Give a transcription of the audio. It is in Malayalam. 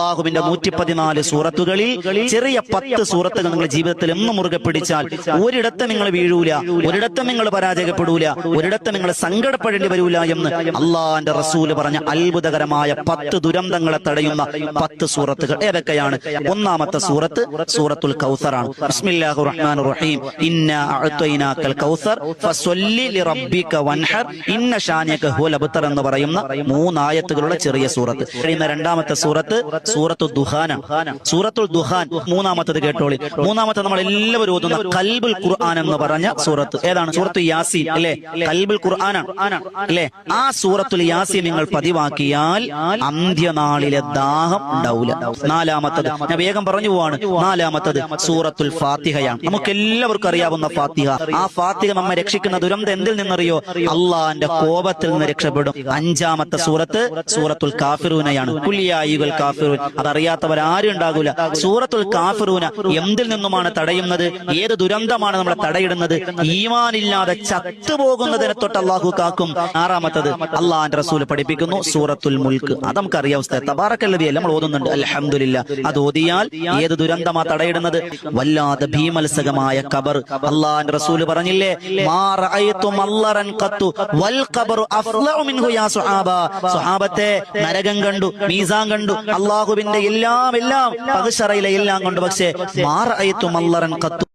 അല്ലാഹുവിന്റെ 114 സൂറത്തുകളിൽ ചെറിയ 10 സൂറത്തുകൾ നിങ്ങൾ ജീവിതത്തിൽ എന്നും മുറുകെ പിടിച്ചാൽ ഒരിടത്തും നിങ്ങൾ വീഴൂല, ഒരിടത്തും നിങ്ങൾ പരാജയപ്പെടൂല, ഒരിടത്തും നിങ്ങൾ സങ്കടപ്പെടേണ്ടി വരൂല എന്ന് അള്ളാന്റെ റസൂല് പറഞ്ഞ അത്ഭുതകരമായ 10 ദുരന്തങ്ങളെ തടയുന്ന 10 സൂറത്തുകൾ ഏതൊക്കെയാണ്? ഒന്നാമത്തെ സൂറത്ത് സൂറത്തുൽ കൗസറാണ്. ബിസ്മില്ലാഹിർ റഹ്മാനിർ റഹീം. ഇന്നാ അഅ്തൈനാകൽ കൗസർ ഫസ്വല്ലി ലിറബ്ബിക വൻഹർ ഇന്ന ഷാനിയക ഹുവൽ അബ്തർ എന്ന് പറയുന്ന 3 ആയത്തുകളുള്ള ചെറിയ സൂറത്ത്. രണ്ടാമത്തെ സൂറത്ത് സൂറത്തുൽ ദുഹാന. സൂറത്തുൽ ദുഹാൻ മൂന്നാമത്തത് കേട്ടോളി. മൂന്നാമത്തെ നമ്മൾ എല്ലാവരും ഓതുന്ന ഖൽബുൽ ഖുർആൻ എന്ന് പറഞ്ഞ സൂറത്ത് ഏതാണ്? സൂറത്തു യാസീൻ അല്ലേ? ഖൽബുൽ ഖുർആനാണ് അല്ലേ? ആ സൂറത്തുൽ യാസീൻ നിങ്ങൾ പതിവാക്കിയാൽ അന്ത്യനാളിലെ ദാഹം ഉണ്ടാവില്ല. നാലാമത്തത് ഞാൻ വേഗം പറഞ്ഞു പോവാണ്. നാലാമത്തത് സൂറത്തുൽ ഫാത്തിഹയാണ്. നമുക്ക് എല്ലാവർക്കും അറിയാവുന്ന ഫാത്തിഹ. ആ ഫാത്തിഹ നമ്മെ രക്ഷിക്കുന്ന ദുരന്തം എന്തിൽ നിന്നറിയോ? അള്ളാന്റെ കോപത്തിൽ നിന്ന് രക്ഷപ്പെടും. അഞ്ചാമത്തെ സൂറത്ത് സൂറത്തുൽ കാഫിറൂനയാണ്. കുല്യായുൽ കാഫിറൂൻ. അതറിയാത്തവരാരും ഉണ്ടാകൂല. സൂറത്തുൽ കാഫിറൂന എന്തിൽ നിന്നുമാണ് തടയുന്നത്? ഏത് ദുരന്തമാണ് നമ്മളെ തടയിടുന്നത്? ഈമാനില്ലാതെ ചത്തുപോകുന്നതിനെ തൊട്ട് അള്ളാഹു കാക്കും. ആറാമത്തത് അള്ളാന്റെ റസൂൽ പഠിപ്പിക്കുന്നു സൂറത്തുൽ മുൽക്ക്. അത് നമുക്കറിയാം. തബാറക്കല്ലദീ നമ്മൾ ഓതുന്നുണ്ട് അൽഹംദുലില്ലാ. അത് ഓതിയാൽ ഏത് ദുരന്തമാ തടയിടുന്നത്? വല്ലാതെ ഭീമത്സകമായ ഖബർ. അള്ളാന്റെ റസൂല് പറഞ്ഞില്ലേ, മാ റഅയ്തു മല്ലറൻ ഖത്തു വൽ ഖബറു അഫ്ളഉ മിൻഹു യാ സുഹാബാ. സുഹാബത്തെ നരകം കണ്ടു, മീസാൻ കണ്ടു, അള്ളാഹുവിന്റെ എല്ലാം പകശറയിലെ എല്ലാം കണ്ടു. പക്ഷേ മാ റഅയ്തു മല്ലറൻ ഖത്തു